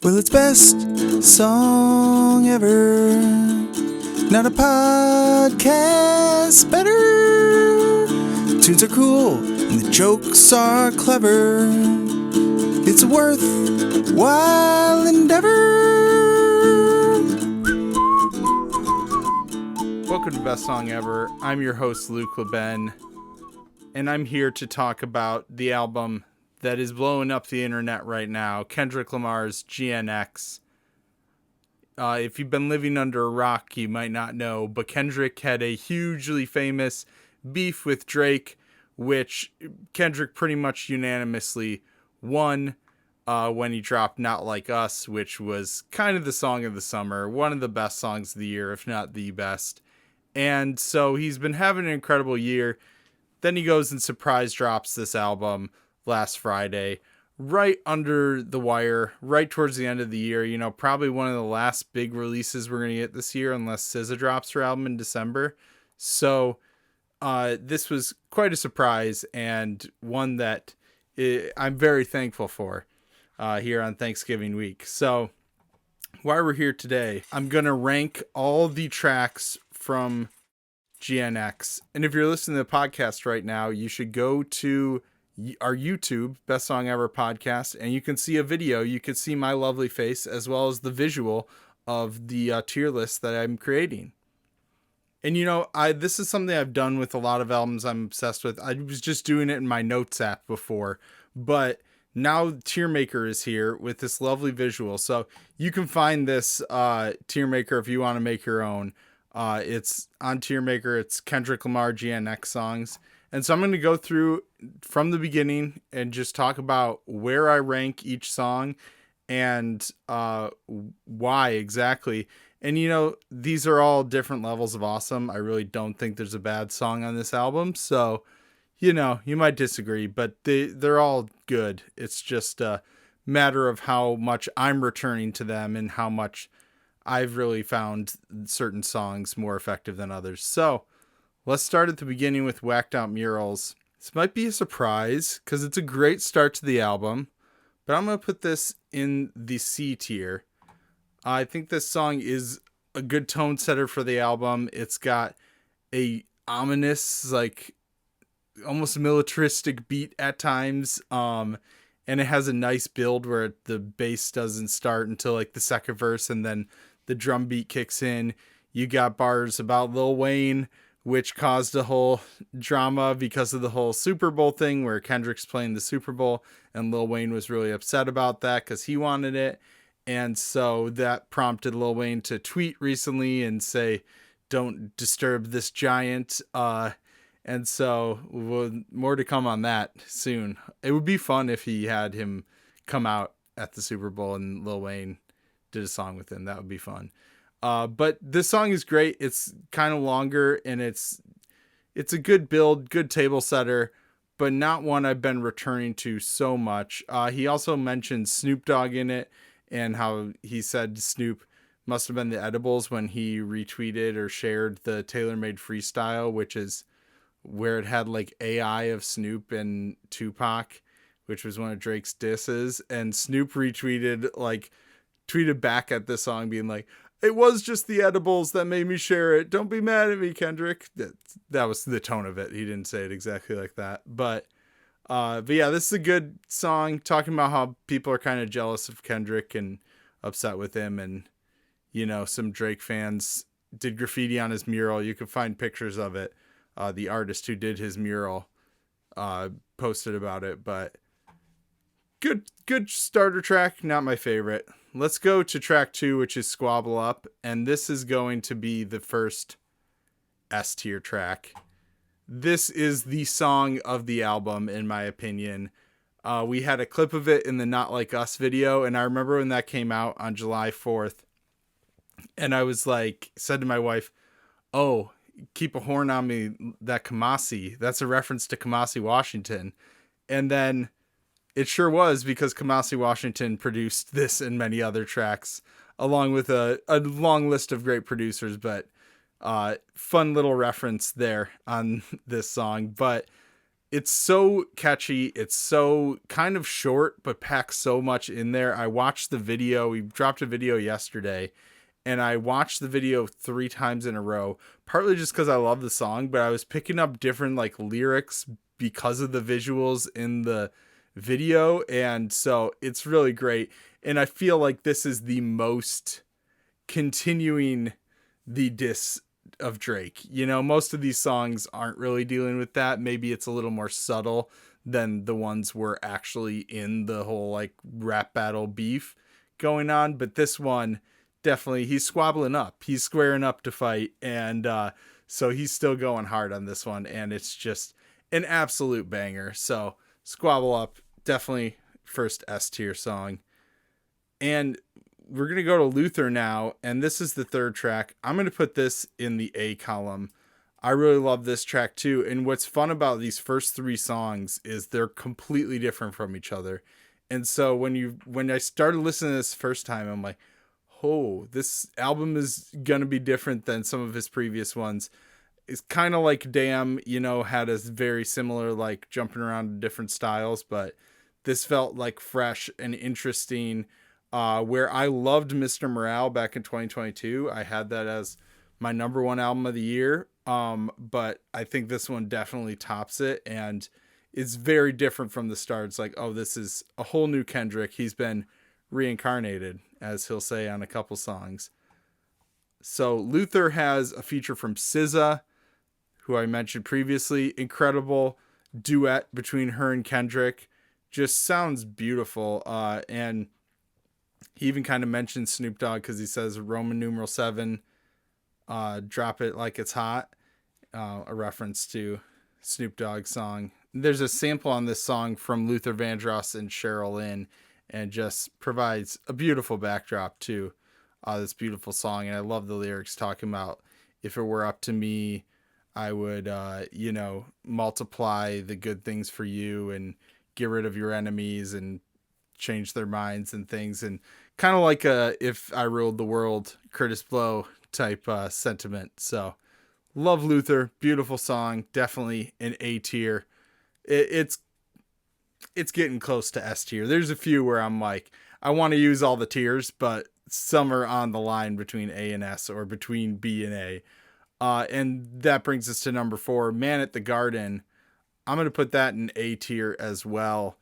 Well, it's best song ever. Not a podcast better. Tunes are cool and the jokes are clever. It's a worthwhile endeavor. Welcome to Best Song Ever. I'm your host, Luke LeBen, and I'm here to talk about the album that is blowing up the internet right now, Kendrick Lamar's GNX. If you've been living under a rock, you might not know, but Kendrick had a hugely famous beef with Drake, which Kendrick pretty much unanimously won when he dropped Not Like Us, which was kind of the song of the summer, one of the best songs of the year, if not the best. And so he's been having an incredible year. Then he goes and surprise drops this album last Friday, right under the wire, right towards the end of the year. You know, probably one of the last big releases we're going to get this year, unless SZA drops her album in December. So this was quite a surprise, and one that I'm very thankful for here on Thanksgiving week. So while we're here today, I'm going to rank all the tracks from GNX. And if you're listening to the podcast right now, you should go to our YouTube, Best Song Ever podcast, and you can see a video. You can see my lovely face as well as the visual of the tier list that I'm creating. And you know, this is something I've done with a lot of albums I'm obsessed with. I was just doing it in my notes app before, but now Tier Maker is here with this lovely visual. So you can find this Tier Maker if you want to make your own. It's on Tier Maker. It's Kendrick Lamar GNX songs. And so I'm going to go through from the beginning and just talk about where I rank each song and why exactly. And, you know, these are all different levels of awesome. I really don't think there's a bad song on this album. So, you know, you might disagree, but they're all good. It's just a matter of how much I'm returning to them and how much I've really found certain songs more effective than others. So let's start at the beginning with Whacked Out Murals. This might be a surprise because it's a great start to the album, but I'm going to put this in the C tier. I think this song is a good tone setter for the album. It's got a ominous, like almost militaristic beat at times. And it has a nice build where the bass doesn't start until like the second verse and then the drum beat kicks in. You got bars about Lil Wayne, which caused a whole drama because of the whole Super Bowl thing where Kendrick's playing the Super Bowl and Lil Wayne was really upset about that because he wanted it. And so that prompted Lil Wayne to tweet recently and say, "Don't disturb this giant." And so more to come on that soon. It would be fun if he had him come out at the Super Bowl and Lil Wayne did a song with him. That would be fun. But this song is great. It's kind of longer and it's a good build, good table setter, but not one I've been returning to so much. He also mentioned Snoop Dogg in it and how he said Snoop must have been the edibles when he retweeted or shared the TaylorMade Freestyle, which is where it had like AI of Snoop and Tupac, which was one of Drake's disses. And Snoop tweeted back at this song being like, "It was just the edibles that made me share it. Don't be mad at me, Kendrick." That was the tone of it. He didn't say it exactly like that. But yeah, this is a good song talking about how people are kind of jealous of Kendrick and upset with him. And, you know, some Drake fans did graffiti on his mural. You can find pictures of it. The artist who did his mural posted about it. But good starter track. Not my favorite. Let's go to track 2, which is Squabble Up. And this is going to be the first S tier track. This is the song of the album, in my opinion. We had a clip of it in the Not Like Us video. And I remember when that came out on July 4th. And I was like, said to my wife, "Oh, keep a horn on me, that Kamasi. That's a reference to Kamasi Washington." And then it sure was, because Kamasi Washington produced this and many other tracks, along with a long list of great producers, but fun little reference there on this song. But It's so catchy. It's so kind of short, but packs so much in there. I watched the video. We dropped a video yesterday, and I watched the video 3 times in a row, partly just because I love the song, but I was picking up different like lyrics because of the visuals in the video. And so it's really great. And I feel like this is the most continuing the diss of Drake. You know, most of these songs aren't really dealing with that. Maybe it's a little more subtle than the ones were actually in the whole like rap battle beef going on. But this one, definitely, he's squabbling up. He's squaring up to fight. And so he's still going hard on this one. And it's just an absolute banger. So Squabble Up, definitely first S tier song. And we're going to go to Luther now, and this is the third track. I'm going to put this in the A column. I really love this track too. And what's fun about these first 3 songs is they're completely different from each other. And so when I started listening to this first time, I'm like, oh, this album is going to be different than some of his previous ones. It's kind of like Damn, you know, had a very similar, like jumping around to different styles, but this felt like fresh and interesting. Where I loved Mr. Morale back in 2022. I had that as my number 1 album of the year. But I think this one definitely tops it, and it's very different from the start. It's like, oh, this is a whole new Kendrick. He's been reincarnated, as he'll say on a couple songs. So Luther has a feature from SZA, who I mentioned previously. Incredible duet between her and Kendrick. Just sounds beautiful. And he even kind of mentions Snoop Dogg because he says Roman numeral 7, drop it like it's hot, a reference to Snoop Dogg's song. There's a sample on this song from Luther Vandross and Cheryl Lynn, and just provides a beautiful backdrop to this beautiful song. And I love the lyrics talking about, if it were up to me, I would, multiply the good things for you and get rid of your enemies and change their minds and things. And kind of like a If I Ruled the World, Curtis Blow type sentiment. So love Luther. Beautiful song. Definitely an A tier. It's getting close to S tier. There's a few where I'm like, I want to use all the tiers, but some are on the line between A and S or between B and A. And that brings us to number 4, Man at the Garden. I'm going to put that in A tier as well.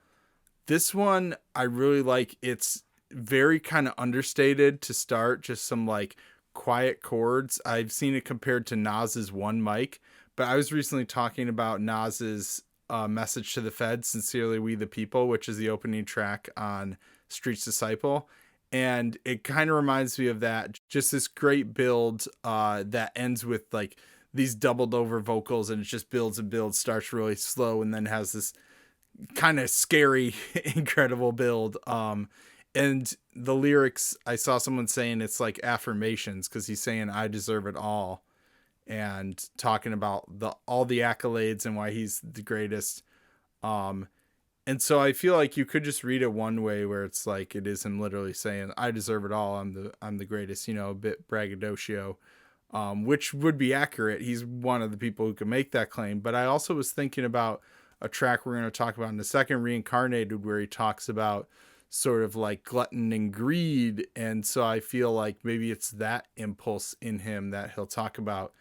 This one I really like. It's very kind of understated to start, just some like quiet chords. I've seen it compared to Nas's One Mic, but I was recently talking about Nas's Message to the Feds, Sincerely We the People, which is the opening track on Street's Disciple. And it kind of reminds me of that. Just this great build that ends with like these doubled over vocals, and it just builds and builds, starts really slow, and then has this kind of scary, incredible build. And the lyrics, I saw someone saying it's like affirmations, because he's saying I deserve it all, and talking about all the accolades and why he's the greatest. And so I feel like you could just read it one way, where it's like it is him literally saying I deserve it all. I'm the greatest, a bit braggadocio, which would be accurate. He's one of the people who can make that claim. But I also was thinking about a track we're going to talk about in a second, Reincarnated, where he talks about sort of like glutton and greed. And so I feel like maybe it's that impulse in him that he'll talk about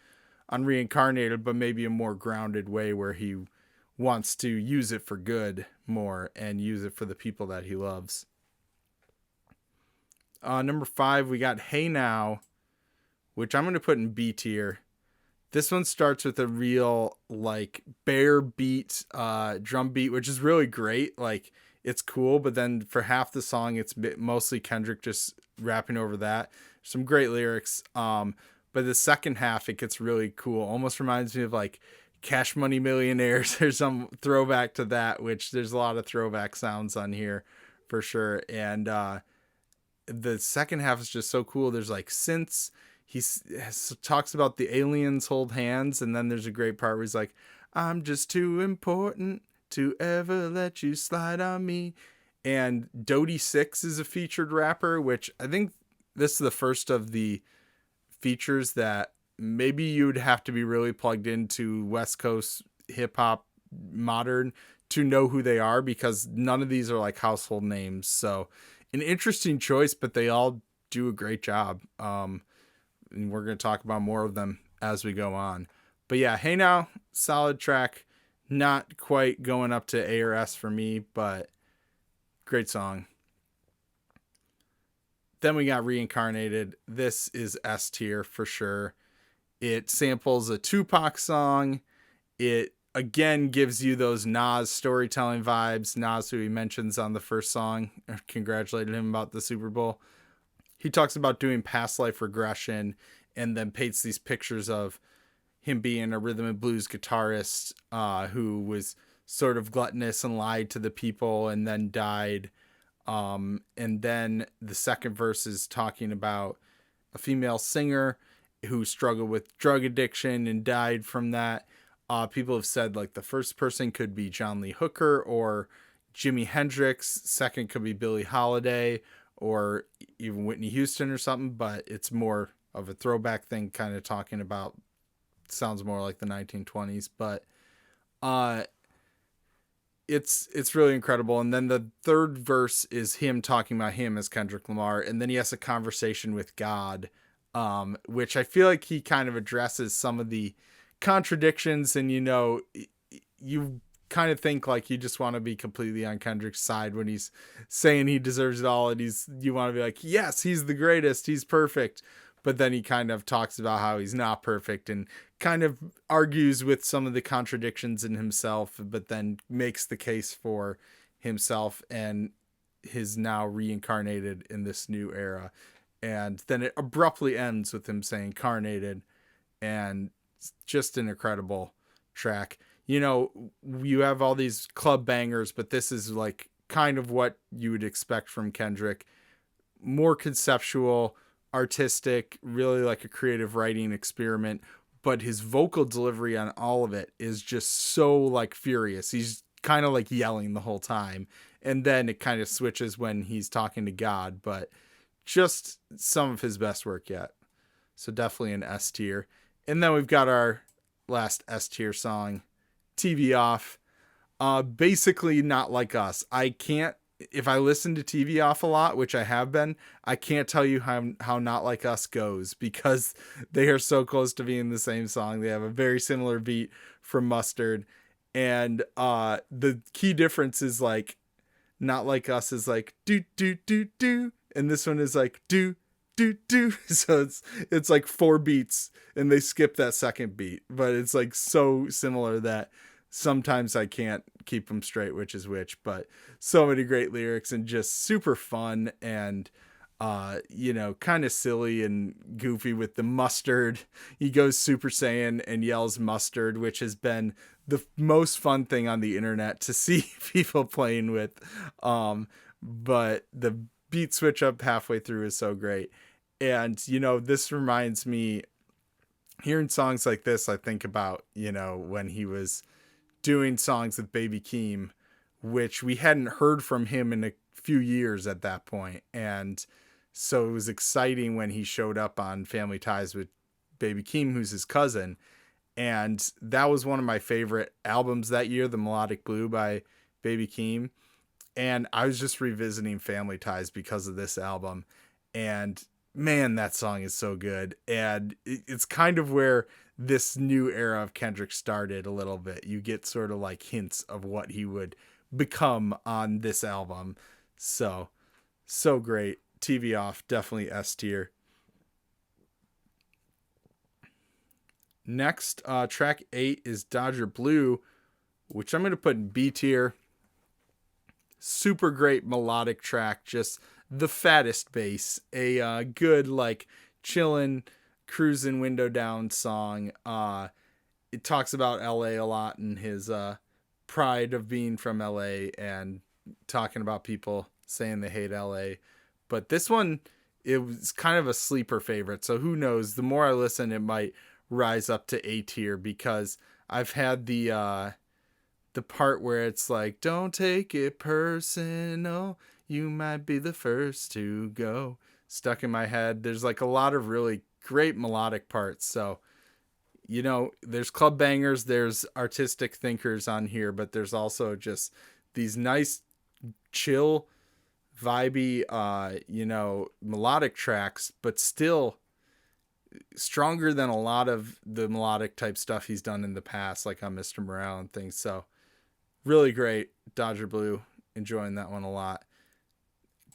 on Reincarnated, but maybe a more grounded way, where he wants to use it for good more and use it for the people that he loves. Number 5, we got Hey Now, which I'm going to put in B tier. This one starts with a real like bare beat, drum beat, which is really great. Like it's cool, but then for half the song, it's mostly Kendrick just rapping over that. Some great lyrics. But the second half, it gets really cool. Almost reminds me of like Cash Money Millionaires. There's some throwback to that, which there's a lot of throwback sounds on here for sure. And the second half is just so cool. There's like synths. He talks about the aliens hold hands, and then there's a great part where he's like, I'm just too important to ever let you slide on me. And Dodie Six is a featured rapper, which I think this is the first of the features that maybe you'd have to be really plugged into West Coast hip hop modern to know who they are, because none of these are like household names. So an interesting choice, but they all do a great job. And we're going to talk about more of them as we go on. But yeah, Hey Now, solid track. Not quite going up to A or S for me, but great song. Then we got Reincarnated. This is S tier for sure. It samples a Tupac song. It again gives you those Nas storytelling vibes. Nas, who he mentions on the first song, congratulated him about the Super Bowl. He talks about doing past life regression and then paints these pictures of him being a rhythm and blues guitarist who was sort of gluttonous and lied to the people and then died. And then the second verse is talking about a female singer who struggled with drug addiction and died from that. People have said like the first person could be John Lee Hooker or Jimi Hendrix. Second could be Billie Holiday or even Whitney Houston or something, but it's more of a throwback thing, kind of talking about, sounds more like the 1920s, but it's really incredible. And then the third verse is him talking about him as Kendrick Lamar, and then he has a conversation with God, which I feel like he kind of addresses some of the contradictions. And you kind of think like you just want to be completely on Kendrick's side when he's saying he deserves it all, and you want to be like, yes, he's the greatest, he's perfect. But then he kind of talks about how he's not perfect and kind of argues with some of the contradictions in himself, but then makes the case for himself and his now reincarnated in this new era. And then it abruptly ends with him saying carnated, and just an incredible track. You have all these club bangers, but this is like kind of what you would expect from Kendrick. More conceptual, artistic, really like a creative writing experiment, but his vocal delivery on all of it is just so like furious. He's kind of like yelling the whole time, and then it kind of switches when he's talking to God, but just some of his best work yet. So definitely an S tier. And then we've got our last S tier song, TV Off. Basically Not Like Us. If I listen to TV Off a lot, which I have been, I can't tell you how Not Like Us goes, because they are so close to being the same song. They have a very similar beat from Mustard. And the key difference is like Not Like Us is like do do do do, and this one is like do do do. So it's like 4 beats and they skip that second beat, but it's like so similar that sometimes I can't keep them straight, which is which. But so many great lyrics and just super fun and kind of silly and goofy with the mustard. He goes Super Saiyan and yells mustard, which has been the most fun thing on the internet to see people playing with. But the beat switch up halfway through is so great. And this reminds me, hearing songs like this, I think about when he was doing songs with Baby Keem, which we hadn't heard from him in a few years at that point. And so it was exciting when he showed up on Family Ties with Baby Keem, who's his cousin. And that was one of my favorite albums that year, The Melodic Blue by Baby Keem. And I was just revisiting Family Ties because of this album. And man, that song is so good. And it's kind of where this new era of Kendrick started a little bit. You get sort of like hints of what he would become on this album. So great. TV Off, definitely S tier. Next, track 8 is Dodger Blue, which I'm going to put in B tier. Super great melodic track, just the fattest bass. A good, like, chillin', cruising window down song. It talks about LA a lot and his pride of being from LA and talking about people saying they hate LA. But this one, it was kind of a sleeper favorite. So who knows? The more I listen, it might rise up to A tier, because I've had the part where it's like, don't take it personal, you might be the first to go, stuck in my head. There's like a lot of really great melodic parts. So there's club bangers, there's artistic thinkers on here, but there's also just these nice, chill, vibey, melodic tracks, but still stronger than a lot of the melodic type stuff he's done in the past, like on Mr. Morale and things. So really great. Dodger Blue, enjoying that one a lot.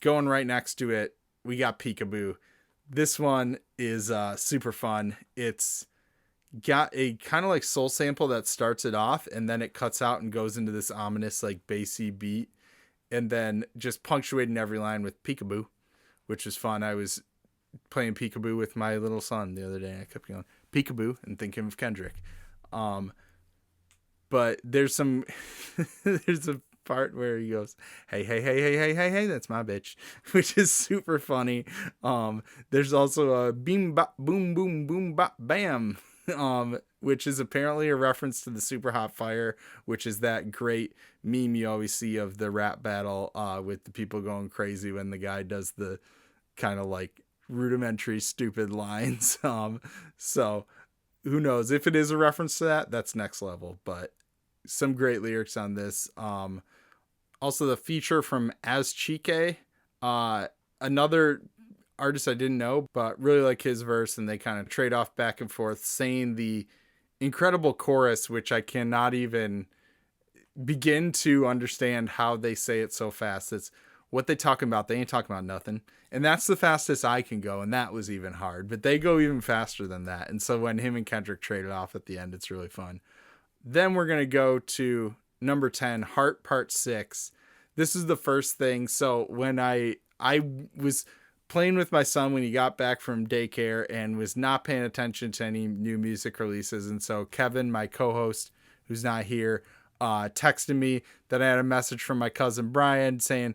Going right next to it, we got Peekaboo. This one is super fun. It's got a kind of like soul sample that starts it off, and then it cuts out and goes into this ominous like bassy beat, and then just punctuating every line with Peekaboo, which is fun. I was playing Peekaboo with my little son the other day, and I kept going Peekaboo and thinking of Kendrick. But there's some there's a part where he goes, hey, that's my bitch, which is super funny. There's also a beam bop boom boom boom bop bam, which is apparently a reference to the Super Hot Fire, which is that great meme you always see of the rap battle with the people going crazy when the guy does the kind of like rudimentary stupid lines. So who knows if it is a reference to that? That's next level. But some great lyrics on this. Also the feature from As Chique, another artist I didn't know, but really like his verse, and they kind of trade off back and forth, saying the incredible chorus, which I cannot even begin to understand how they say it so fast. It's what they talking about. They ain't talking about nothing. And that's the fastest I can go. And that was even hard, but they go even faster than that. And so when him and Kendrick traded off at the end, it's really fun. Then we're going to go to number 10, Heart Part 6. This is the first thing. So when I was playing with my son when he got back from daycare and was not paying attention to any new music releases. And so Kevin, my co-host, who's not here, texted me that I had a message from my cousin Brian saying,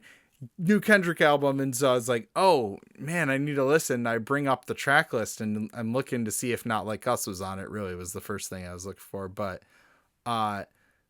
new Kendrick album. And so I was like, oh man, I need to listen. I bring up the track list and I'm looking to see if Not Like Us was on it. Really was the first thing I was looking for. But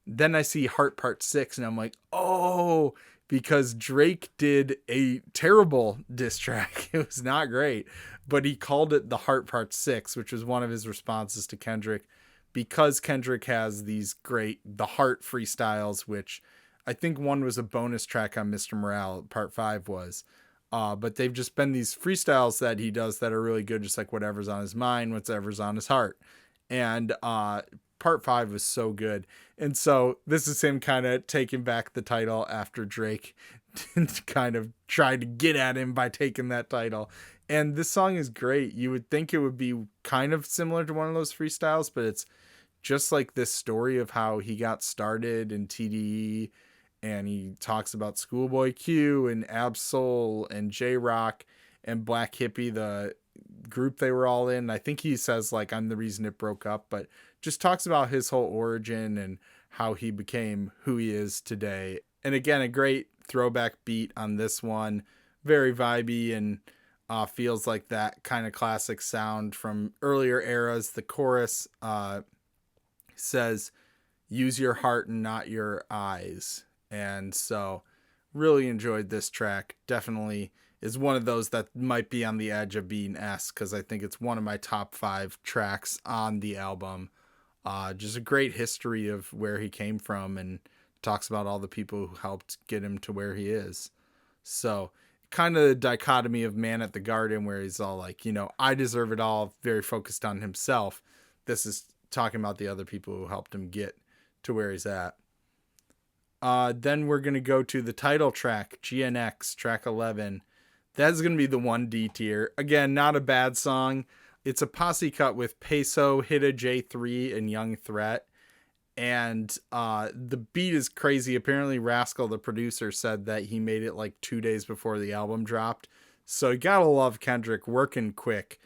then I see Heart Part 6 and I'm like, oh, because Drake did a terrible diss track. It was not great, but he called it the Heart Part 6, which was one of his responses to Kendrick, because Kendrick has these great, the Heart freestyles, which I think one was a bonus track on Mr. Morale, Part 5 was. But they've just been these freestyles that he does that are really good, just like whatever's on his mind, whatever's on his heart. And Part 5 was so good. And so this is him kind of taking back the title after Drake kind of tried to get at him by taking that title. And this song is great. You would think it would be kind of similar to one of those freestyles, but it's just like this story of how he got started in TDE. And he talks about Schoolboy Q and Ab-Soul and J-Rock and Black Hippie, the group they were all in. I think he says like, I'm the reason it broke up, but just talks about his whole origin and how he became who he is today. And again, a great throwback beat on this one. Very vibey and feels like that kind of classic sound from earlier eras. The chorus says, use your heart and not your eyes. And so really enjoyed this track. Definitely is one of those that might be on the edge of being S, because I think it's one of my top 5 tracks on the album. Just a great history of where he came from and talks about all the people who helped get him to where he is. So kind of the dichotomy of Man at the Garden, where he's all like, I deserve it all, very focused on himself. This is talking about the other people who helped him get to where he's at. Then we're going to go to the title track, GNX, track 11. That's going to be the 1D tier. Again, not a bad song. It's a posse cut with Peso, Hida J3, and Young Threat. And the beat is crazy. Apparently, Rascal, the producer, said that he made it like 2 days before the album dropped. So you gotta love Kendrick working quick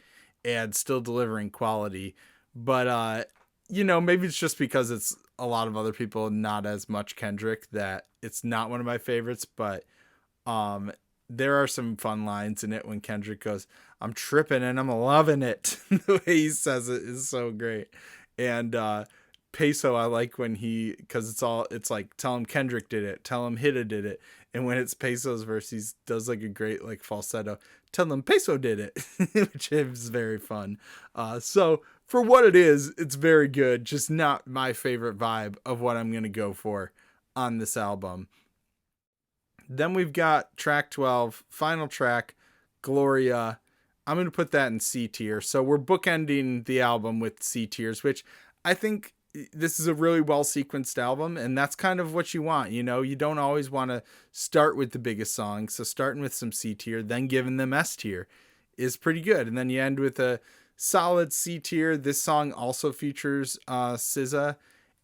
and still delivering quality. But, maybe it's just because it's a lot of other people, not as much Kendrick, that it's not one of my favorites. But there are some fun lines in it when Kendrick goes, I'm tripping and I'm loving it. The way he says it is so great. And Peso, I like when because it's like, tell him Kendrick did it, tell him Hida did it. And when it's Peso's verse, he does like a great like falsetto, tell him Peso did it, which is very fun. So for what it is, it's very good. Just not my favorite vibe of what I'm going to go for on this album. Then we've got track 12, final track, Gloria. I'm going to put that in C tier. So we're bookending the album with C tiers, which I think this is a really well sequenced album. And that's kind of what you want. You know, you don't always want to start with the biggest song. So starting with some C tier, then giving them S tier is pretty good. And then you end with a solid C tier. This song also features SZA,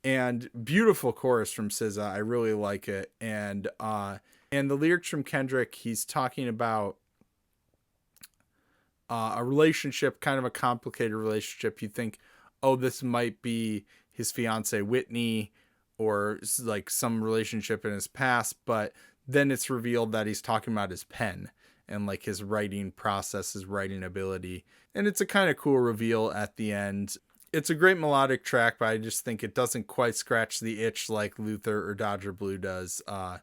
and beautiful chorus from SZA. I really like it. And the lyrics from Kendrick, he's talking about a relationship, kind of a complicated relationship. You think, oh, this might be his fiance Whitney, or like some relationship in his past, but then it's revealed that he's talking about his pen and like his writing process, his writing ability. And it's a kind of cool reveal at the end. It's a great melodic track, but I just think it doesn't quite scratch the itch like Luther or Dodger Blue does. I'd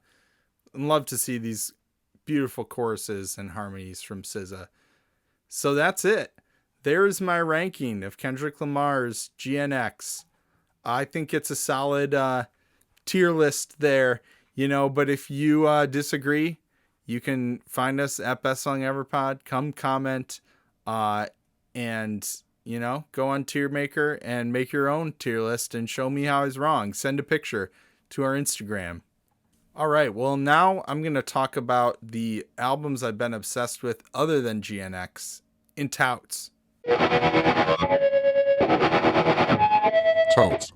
love to see these beautiful choruses and harmonies from SZA. So that's it. There's my ranking of Kendrick Lamar's GNX. I think it's a solid tier list there, you know, but if you disagree, you can find us at Best Song Ever Pod. Come comment and, you know, go on Tier Maker and make your own tier list and show me how I was wrong. Send a picture to our Instagram. All right, well, now I'm going to talk about the albums I've been obsessed with other than GNX in touts. Totes.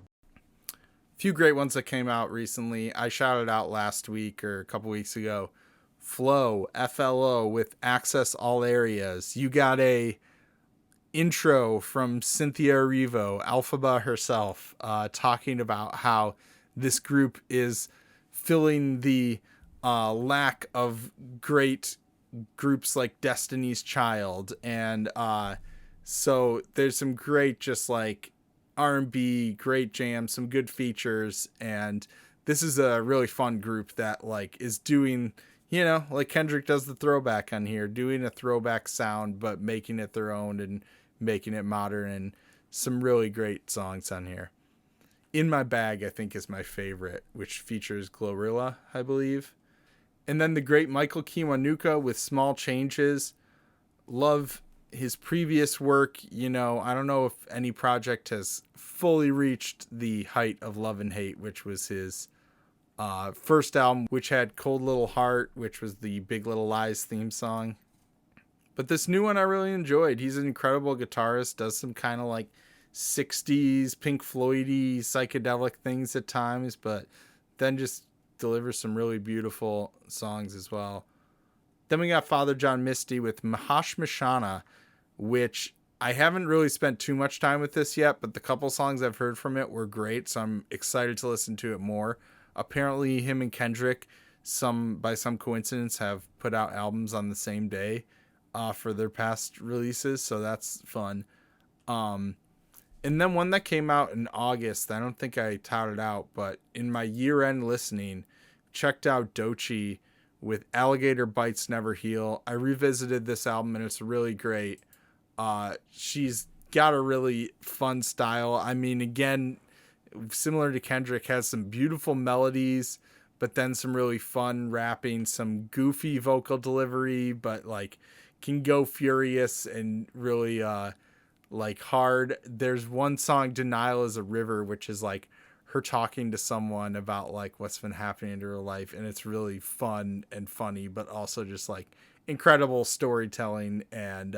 Few great ones that came out recently. I shouted out last week or a couple weeks ago. Flow, FLO with Access All Areas. You got a intro from Cynthia Erivo, Alphaba herself, talking about how this group is filling the lack of great groups like Destiny's Child. And so there's some great just like R&B, great jams, some good features. And this is a really fun group that like is doing, you know, like Kendrick does the throwback on here, doing a throwback sound, but making it their own and making it modern, and some really great songs on here. In My Bag, I think, is my favorite, which features Glorilla, I believe. And then the great Michael Kiwanuka with Small Changes. Love his previous work. You know, I don't know if any project has fully reached the height of Love and Hate, which was his first album, which had Cold Little Heart, which was the Big Little Lies theme song. But this new one I really enjoyed. He's an incredible guitarist, does some kind of like 60s Pink Floyd-y psychedelic things at times, but then just delivers some really beautiful songs as well. Then we got Father John Misty with Mahash Mashana, which I haven't really spent too much time with this yet, but the couple songs I've heard from it were great, so I'm excited to listen to it more. Apparently him and Kendrick, by some coincidence, have put out albums on the same day for their past releases, so that's fun. And then one that came out in August, I don't think I touted out, but in my year-end listening, checked out Doechii with Alligator Bites Never Heal. I revisited this album, and it's really great. She's got a really fun style. I mean, again, similar to Kendrick, has some beautiful melodies, but then some really fun rapping, some goofy vocal delivery, but like can go furious and really like hard. There's one song, Denial is a River, which is like her talking to someone about like what's been happening in her life, and it's really fun and funny, but also just like incredible storytelling. And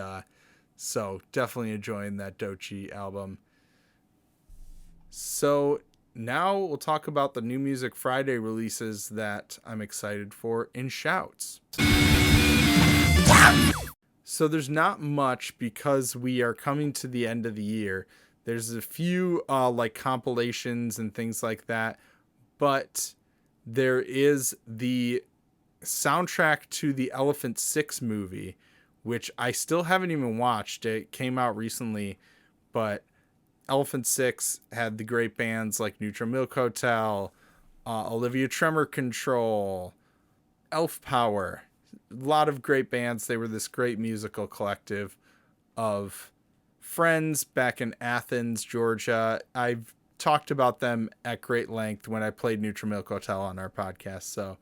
so definitely enjoying that Doechii album. So now we'll talk about the New Music Friday releases that I'm excited for in shouts. So there's not much because we are coming to the end of the year. There's a few like compilations and things like that, but there is the soundtrack to the Elephant Six movie, which I still haven't even watched. It came out recently, but Elephant Six had the great bands like Neutral Milk Hotel, Olivia Tremor Control, Elf Power. A lot of great bands. They were this great musical collective of friends back in Athens, Georgia. I've talked about them at great length when I played Neutral Milk Hotel on our podcast, so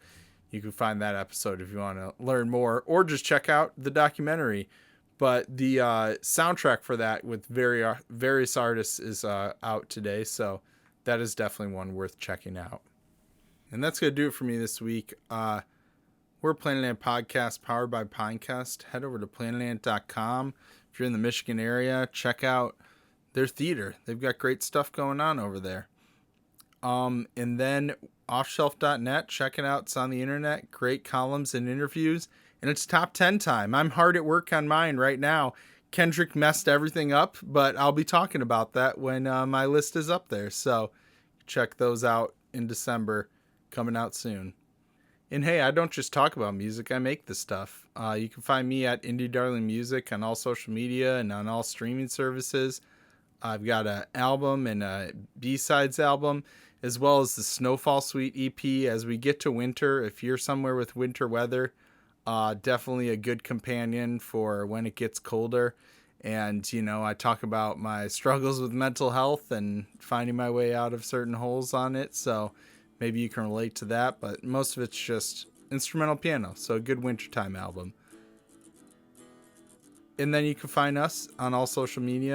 you can find that episode if you want to learn more, or just check out the documentary. But the soundtrack for that with various artists is out today, so that is definitely one worth checking out. And that's going to do it for me this week. We're Planetland Podcast, powered by Pinecast. Head over to planetland.com. If you're in the Michigan area, check out their theater. They've got great stuff going on over there. And then offshelf.net, check it out. It's on the internet. Great columns and interviews. And it's top 10 time. I'm hard at work on mine right now. Kendrick messed everything up, but I'll be talking about that when my list is up there. So check those out in December, coming out soon. And hey, I don't just talk about music, I make the stuff. You can find me at Indie Darling Music on all social media and on all streaming services. I've got an album and a B-sides album, as well as the Snowfall Suite EP. As we get to winter, if you're somewhere with winter weather, definitely a good companion for when it gets colder. And, I talk about my struggles with mental health and finding my way out of certain holes on it. So maybe you can relate to that, but most of it's just instrumental piano. So a good wintertime album. And then you can find us on all social media